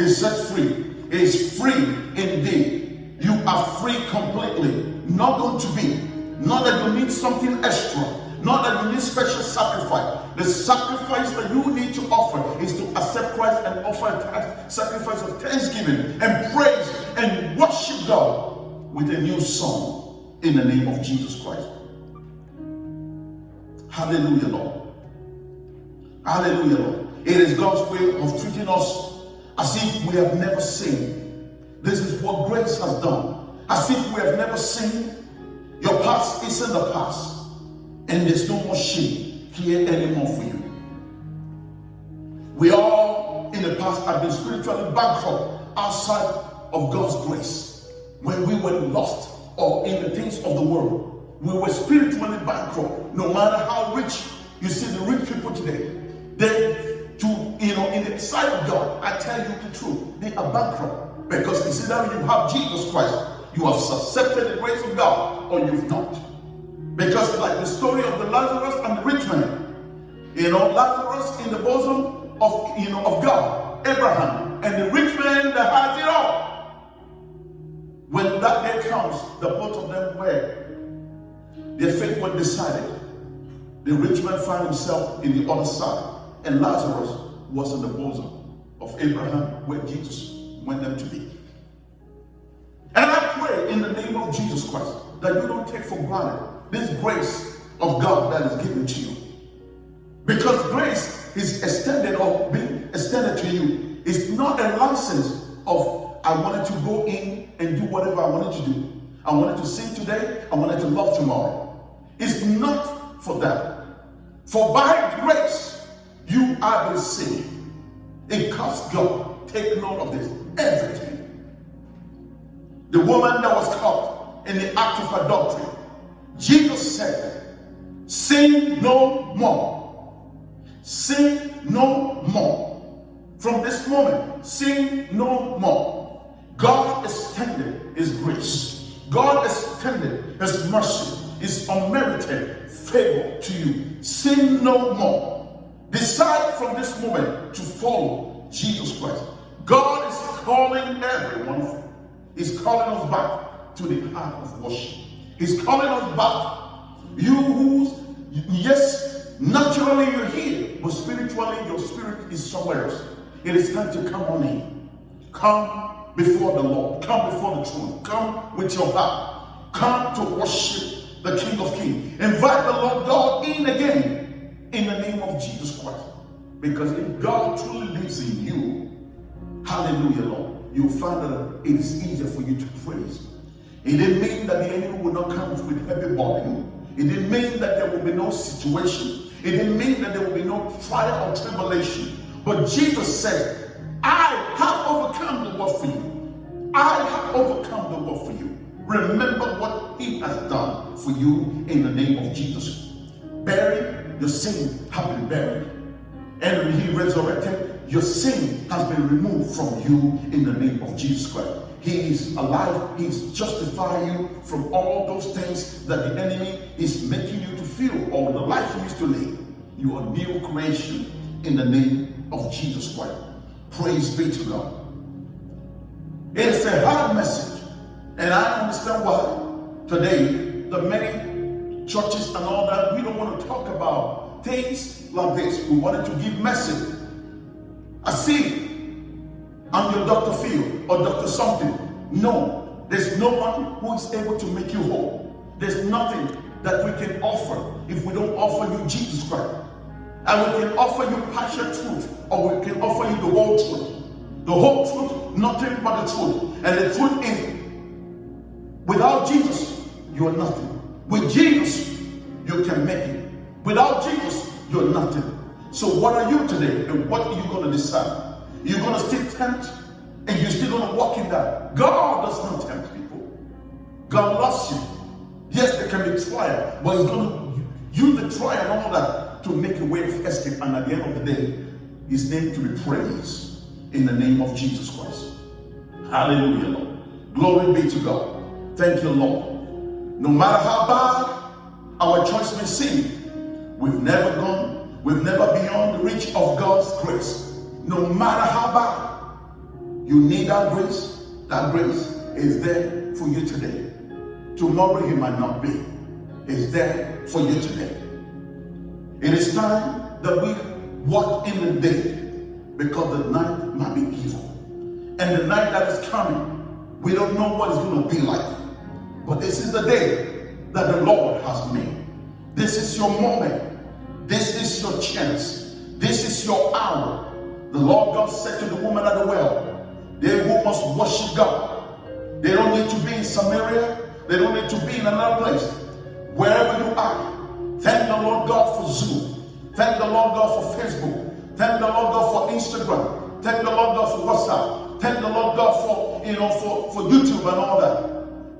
is set free is free indeed. You are free completely. Not going to be. Not that you need something extra. Not that you need special sacrifice. The sacrifice that you need to offer is to accept Christ and offer a sacrifice of thanksgiving and praise and worship God with a new song in the name of Jesus Christ. Hallelujah, Lord. Hallelujah, Lord. It is God's way of treating us as if we have never sinned. This is what grace has done. As if we have never sinned. Your past isn't the past. And there's no more shame here anymore for you. We all in the past have been spiritually bankrupt outside of God's grace. When we were lost or in the things of the world, we were spiritually bankrupt. No matter how rich, you see the rich people today, in the sight of God, I tell you the truth, they are bankrupt. Because you see that when you have Jesus Christ, you have accepted the grace of God or you've not. Because like the story of the Lazarus and the rich man, Lazarus in the bosom of God, Abraham, and the rich man that has it all. When that day comes, the both of them their fate was decided. The rich man found himself in the other side, and Lazarus was in the bosom of Abraham, where Jesus wanted them to be. And I pray in the name of Jesus Christ that you don't take for granted this grace of God that is given to you. Because grace is extended or being extended to you. It's not a license of I wanted to go in and do whatever I wanted to do. I wanted to sing today, I wanted to love tomorrow. It's not for that. For by grace you are being saved. It costs God. Take note of this. Everything. The woman that was caught in the act of adultery, Jesus said, sin no more. Sin no more. From this moment, sin no more. God extended his grace. God extended his mercy, his unmerited favor to you. Sin no more. Decide from this moment to follow Jesus Christ. God is calling everyone. He's calling us back to the heart of worship. He's calling us back. You who, yes, naturally you're here, but spiritually your spirit is somewhere else. It is time to come on in. Come before the Lord. Come before the throne. Come with your heart. Come to worship the King of Kings. Invite the Lord God in again in the name of Jesus Christ. Because if God truly lives in you, hallelujah, Lord, you'll find that it is easier for you to praise. It didn't mean that the enemy will not come with heavy burden. It didn't mean that there will be no situation. It didn't mean that there will be no trial or tribulation. But Jesus said, I have overcome the world for you. I have overcome the world for you. Remember what he has done for you in the name of Jesus. Buried, your sin have been buried. And when he resurrected, your sin has been removed from you in the name of Jesus Christ. He is alive. He is justifying you from all those things that the enemy is making you to feel, or the life you used to live. You are new creation in the name of Jesus Christ. Praise be to God. It's a hard message, and I understand why today the many churches and all that, we don't want to talk about things like this. We wanted to give message as if I'm your Dr. Phil or Dr. something. No, there's no one who is able to make you whole. There's nothing that we can offer if we don't offer you Jesus Christ. And we can offer you partial truth, or we can offer you the whole truth. The whole truth, nothing but the truth. And the truth is, without Jesus, you are nothing. With Jesus, you can make it. Without Jesus, you're nothing. So what are you today, and what are you going to decide? You're going to still tempt, and you're still going to walk in that. God does not tempt people. God loves you. Yes, there can be trial, but he's going to use the trial and all that to make a way of escape. And at the end of the day, his name to be praised in the name of Jesus Christ. Hallelujah, Lord. Glory be to God. Thank you, Lord. No matter how bad our choice may seem, we've never beyond the reach of God's grace. No matter how bad, You need that grace. That grace is there for you today. Tomorrow he might not be. It's there for you today. It is time that we walk in the day, because the night might be evil. And the night that is coming, we don't know what it's going to be like. But this is the day that the Lord has made. This is your moment. This is your chance. This is your hour. The Lord God said to the woman at the well, they who must worship God, they don't need to be in Samaria. They don't need to be in another place. Wherever you are, thank the Lord God for Zoom. Thank the Lord God for Facebook. Thank the Lord God for Instagram. Thank the Lord God for WhatsApp. Thank the Lord God for YouTube and all that.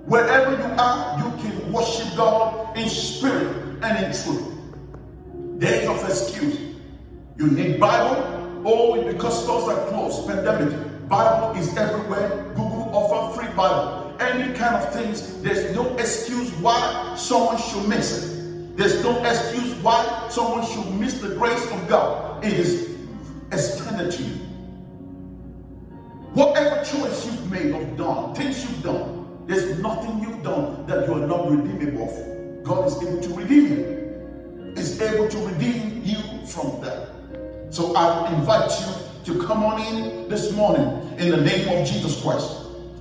Wherever you are, you can worship God in spirit and in truth. Days of excuse. You need Bible. Oh, because stores are closed, pandemic. Bible is everywhere. Google offer free Bible. Any kind of things. There's no excuse why someone should miss it. There's no excuse why someone should miss the grace of God. It is extended to you. Whatever choice you've made of done, things you've done, there's nothing you've done that you are not redeemable for. God is able to redeem you. Is able to redeem you from that. So I invite you to come on in this morning in the name of Jesus Christ.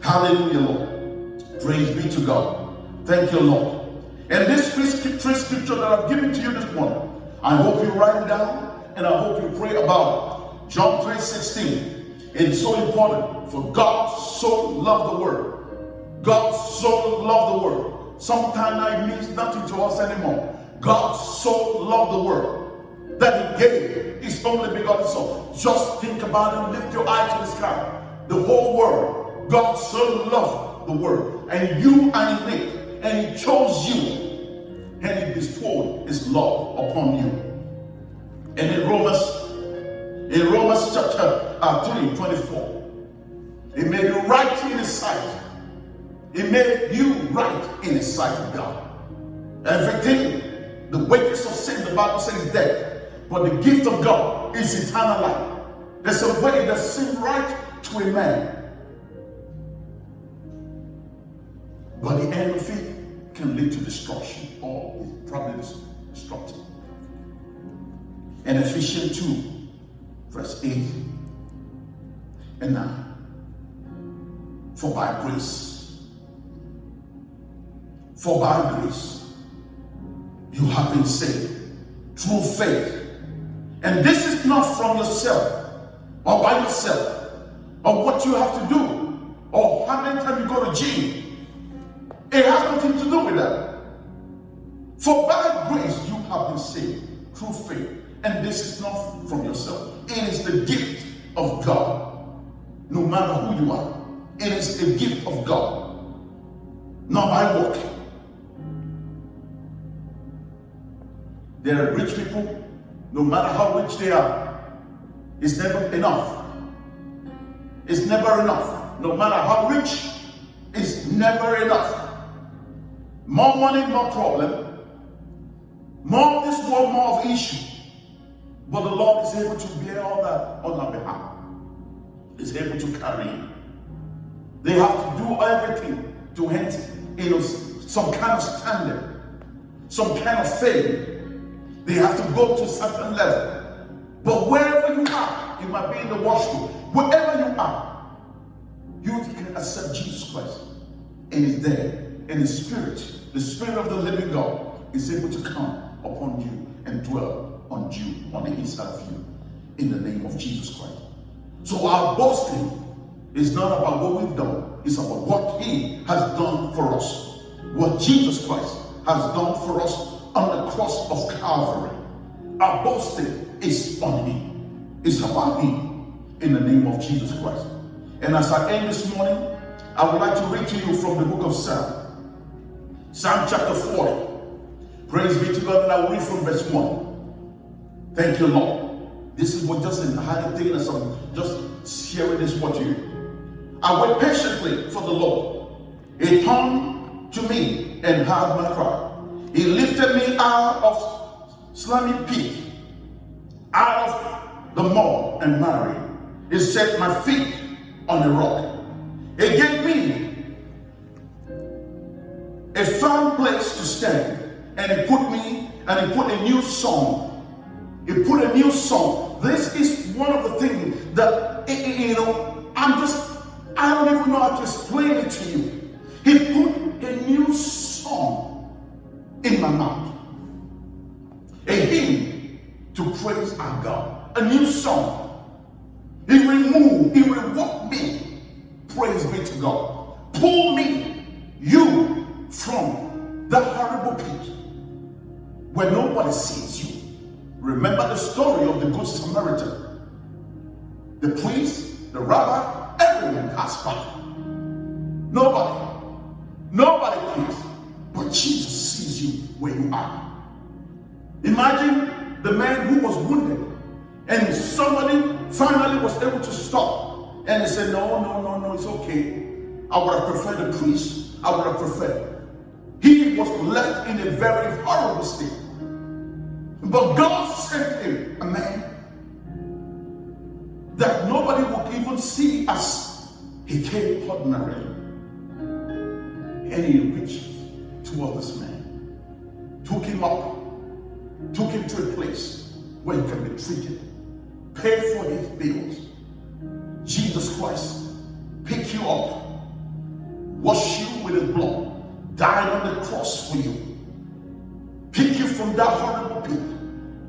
Hallelujah, Lord. Praise be to God. Thank you, Lord. And this scripture that I've given to you this morning, I hope you write it down and I hope you pray about it. John 3:16. It's so important. For God so loved the world. God so loved the world. Sometimes now it means nothing to us anymore. God so loved the world that he gave his only begotten Son. Just think about it. Lift your eyes to the sky. The whole world. God so loved the world. And you are in it. And he chose you. And he bestowed his love upon you. And in Romans chapter 3:24, he made you right in his sight. He made you right in his sight of God. Everything, the wages of sin, the Bible says, is death. But the gift of God is eternal life. There's a way that seems right to a man, but the end of it can lead to destruction, or is probably destructive. In Ephesians 2, verse 8 and 9. For by grace, you have been saved through faith. And this is not from yourself or by yourself or what you have to do or how many times you go to gym. It has nothing to do with that. For by grace you have been saved through faith. And this is not from yourself. It is the gift of God. No matter who you are, it is the gift of God. Not by work. There are rich people, no matter how rich they are, it's never enough. It's never enough. No matter how rich, it's never enough. More money, more problem. More of this world, more of issue. But the Lord is able to bear all that on our behalf. Is able to carry it. They have to do everything to enter some kind of standard, some kind of faith. They have to go to a certain level. But wherever you are, you might be in the washroom, wherever you are, you can accept Jesus Christ. And He's there. And His Spirit, the Spirit of the living God, is able to come upon you and dwell on you, on the inside of you, in the name of Jesus Christ. So our boasting is not about what we've done. It's about what He has done for us. What Jesus Christ has done for us on the cross of Calvary. Our boasting is on Him. It's about Him in the name of Jesus Christ. And as I end this morning, I would like to read to you from the book of Psalm. Psalm chapter 40. Praise be to God, and I will read from verse 1. Thank you, Lord. This is what just in hiding thing as I'm just sharing this word to you. I wait patiently for the Lord. He turned to me and heard my cry. He lifted me out of slimy pit, out of the mud and mire. He set my feet on a rock. He gave me a firm place to stand, and he put a new song. He put a new song. This is one of the things that, I don't even know how to explain it to you. He put a new song in my mouth. A hymn to praise our God. A new song. He reward me. Praise be to God. Pull me, you, from the horrible pit where nobody sees you. Remember the story of the Good Samaritan. The priest, the rabbi, everyone has power. Nobody cares. But Jesus sees you where you are. Imagine the man who was wounded and somebody finally was able to stop. And he said, no, it's okay. I would have preferred the priest. I would have preferred. He was left in a very horrible state. But God sent him a man that nobody would even see as he came ordinarily. And he reached toward this man, took him up, took him to a place where he can be treated, pay for his bills. Jesus Christ pick you up, wash you with his blood, died on the cross for you, pick you from that horrible pit,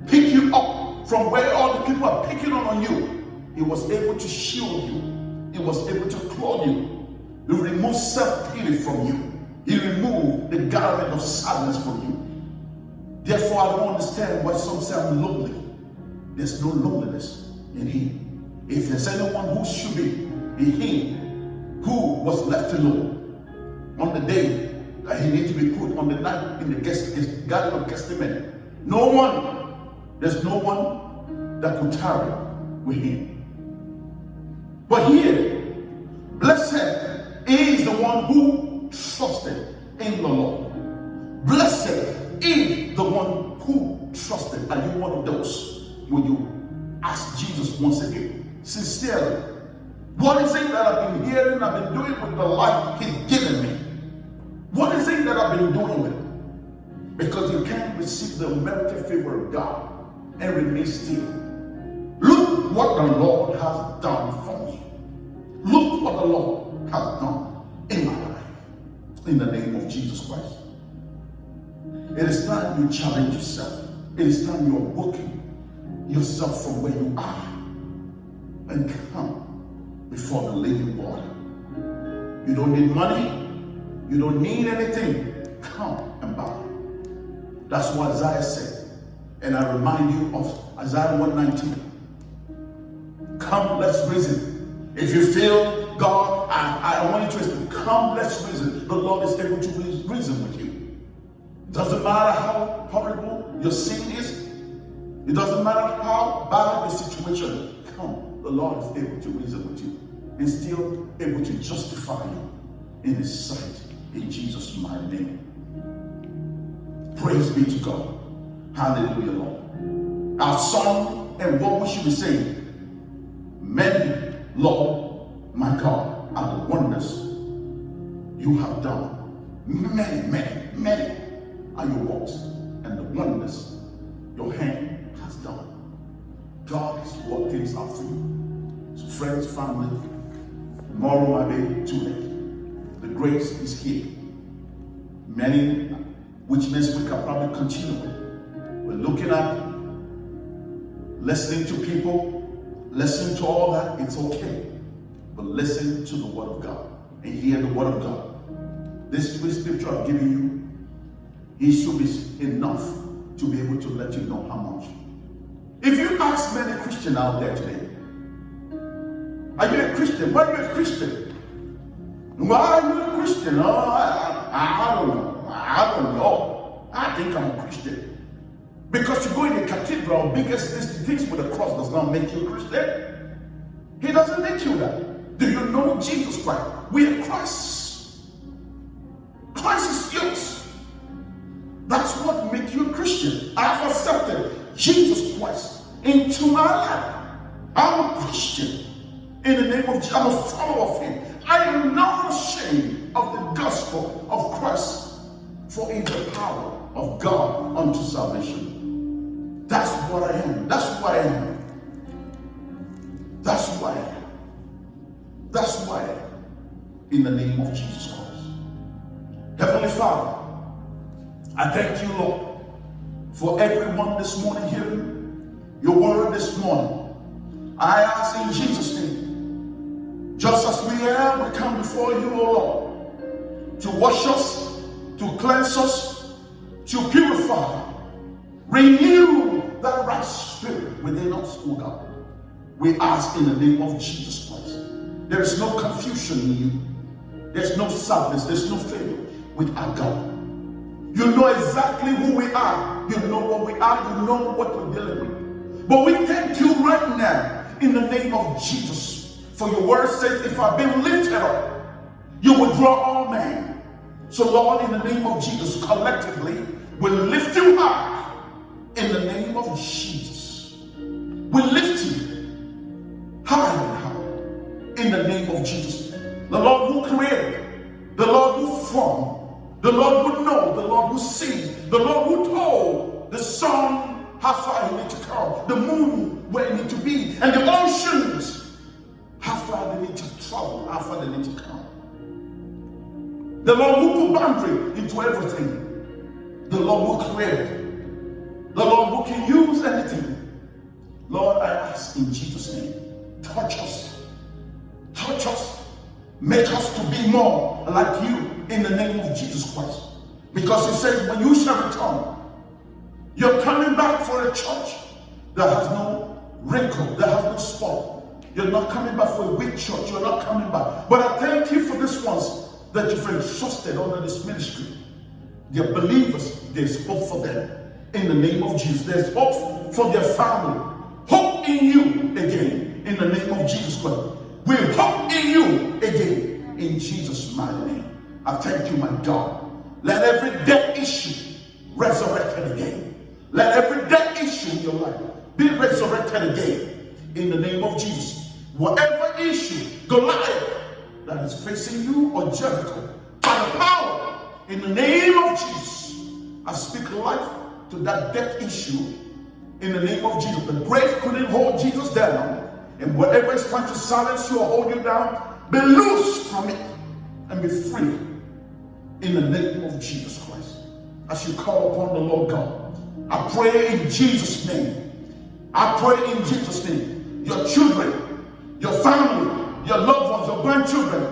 pick you up from where all the people are picking on you. He was able to shield you. He was able to clothe you. He removed self-pity from you. He removed the garment of sadness from you. Therefore, I don't understand why some say I'm lonely. There's no loneliness in him. If there's anyone who should be him who was left alone on the day that he needed to be put on the night in the Garden of Gethsemane. There's no one that could tarry with him. But here, blessed is the one who trusted in the Lord. Blessed is the one who trusted. Are you one of those? Will you ask Jesus once again, sincerely, what is it that I've been hearing, I've been doing with the life he's given me? What is it that I've been doing with it? Because you can't receive the unmerited favor of God and remain still. Look what the Lord has done for me. Look what the Lord has done in my life. In the name of Jesus Christ. It is time you challenge yourself. It is time you are working yourself from where you are and come before the living water. You don't need money. You don't need anything. Come and bow. That's what Isaiah said. And I remind you of Isaiah 119. Come, let's reason. If you feel, God, I want you to come, let's reason. The Lord is able to reason with you. It doesn't matter how horrible your sin is. It doesn't matter how bad the situation is. Come, the Lord is able to reason with you and still able to justify you in His sight. In Jesus' mighty name. Praise be to God. Hallelujah, Lord. Our song and what we should be saying. Many, Lord, my God, are the wonders you have done. Many, many, many are your works and the wonders your hand has done. God has worked things out for you. So friends, family, tomorrow might be too late. The grace is here. Many, which next week I'll probably continue with. We're looking at listening to people, listening to all that, it's okay. But listen to the Word of God and hear the Word of God. This scripture I've given you, it should be enough to be able to let you know how much. If you ask many Christians out there today, are you a Christian? Why are you a Christian? Why are you a Christian? Oh, I don't know. I don't know. I think I'm a Christian. Because you go in the cathedral, biggest things with the cross does not make you a Christian. He doesn't make you that. Do you know Jesus Christ? We are Christ. Christ is yours. That's what makes you a Christian. I have accepted Jesus Christ into my life. I'm a Christian. In the name of Jesus, I'm a follower of him. I am not ashamed of the gospel of Christ, for it is the power of God unto salvation. That's what I am. That's who I am. That's who I am. That's who I am. In the name of Jesus Christ. Heavenly Father, I thank you, Lord, for everyone this morning hearing your word this morning. I ask in Jesus' name, just as we are, we come before you, O Lord, to wash us, to cleanse us, to purify, renew that right spirit within us, O God. We ask in the name of Jesus Christ. There is no confusion in you. There's no sadness. There's no failure with our God. You know exactly who we are. You know what we are. You know what we're dealing with. But we thank you right now in the name of Jesus. For your word says, if I've been lifted up, you will draw all men. So Lord, in the name of Jesus, collectively, we lift you high in the name of Jesus. We lift you high and high in the name of Jesus. The Lord who created, the Lord who formed, the Lord who knows, the Lord who sees, the Lord who told the sun how far you need to come, the moon where you need to be, and the oceans how far they need to travel, how far they need to come. The Lord who put boundary into everything, the Lord who created, the Lord who can use anything. Lord, I ask in Jesus' name, touch us, make us to be more like you in the name of Jesus Christ. Because he says, when you shall return, you're coming back for a church that has no wrinkle, that has no spot. You're not coming back for a weak church. You're not coming back. But I thank you for these ones that you've entrusted under this ministry. They're believers. There's hope for them. In the name of Jesus. There's hope for their family. Hope in you again. In the name of Jesus Christ. We hope in you again. In Jesus' mighty name. I thank you, my God. Let every dead issue resurrected again. Let every dead issue in your life be resurrected again. In the name of Jesus. Whatever issue, Goliath, that is facing you, or Jericho, by the power, in the name of Jesus, I speak life to that death issue. In the name of Jesus. The grave couldn't hold Jesus down. And whatever is trying to silence you or hold you down, be loose from it and be free. In the name of Jesus Christ. As you call upon the Lord God, I pray in Jesus' name. I pray in Jesus' name. Your children, your family, your loved ones, your grandchildren,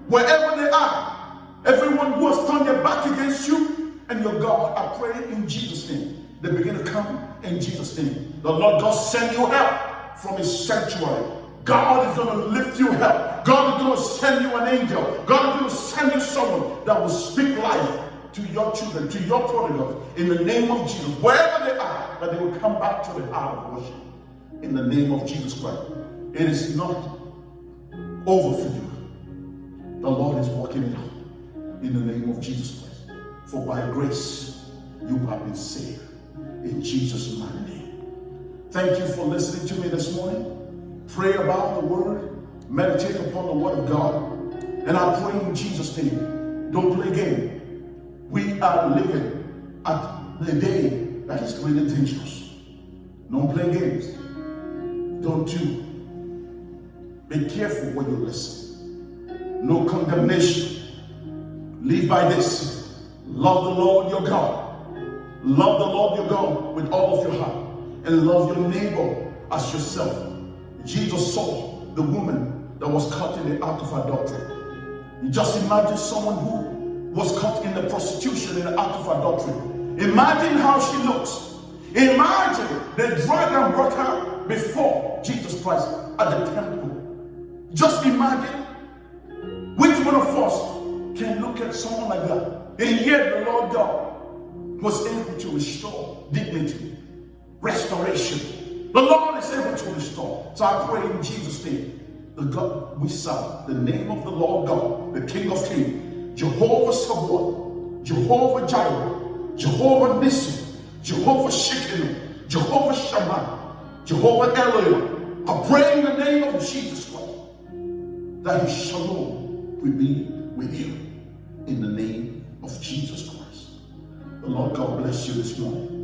wherever they are, everyone who has turned their back against you and your God, I pray in Jesus' name. They begin to come in Jesus' name. The Lord God send you help from his sanctuary. God is going to lift you help. God is going to send you an angel. God is going to send you someone that will speak life to your children, to your prodigals, in the name of Jesus. Wherever they are, that they will come back to the heart of worship. In the name of Jesus Christ. It is not over for you. The Lord is working it out. In the name of Jesus Christ. For by grace, you have been saved. In Jesus' mighty name. Thank you for listening to me this morning. Pray about the word. Meditate upon the word of God. And I pray in Jesus' name. Don't play game. We are living at the day that is really dangerous. Don't play games. Don't do. Be careful when you listen. No condemnation. Live by this. Love the Lord your God. Love the Lord your God with all of your heart. And love your neighbor as yourself. Jesus saw the woman that was caught in the act of adultery. You just imagine someone who was caught in the prostitution in the act of adultery. Imagine how she looks. Imagine they dragged and brought her before Jesus Christ at the temple. Just imagine which one of us can look at someone like that. And yet the Lord God was able to restore dignity, restoration. The Lord is able to restore. So I pray in Jesus' name, the God we serve, the name of the Lord God, the King of Kings, Jehovah Sabaoth, Jehovah Jireh, Jehovah Nissi, Jehovah Shekinu, Jehovah Shammah, Jehovah Elohim. I pray in the name of Jesus Christ that his shalom will be with you in the name of Jesus Christ. The Lord God bless you this morning.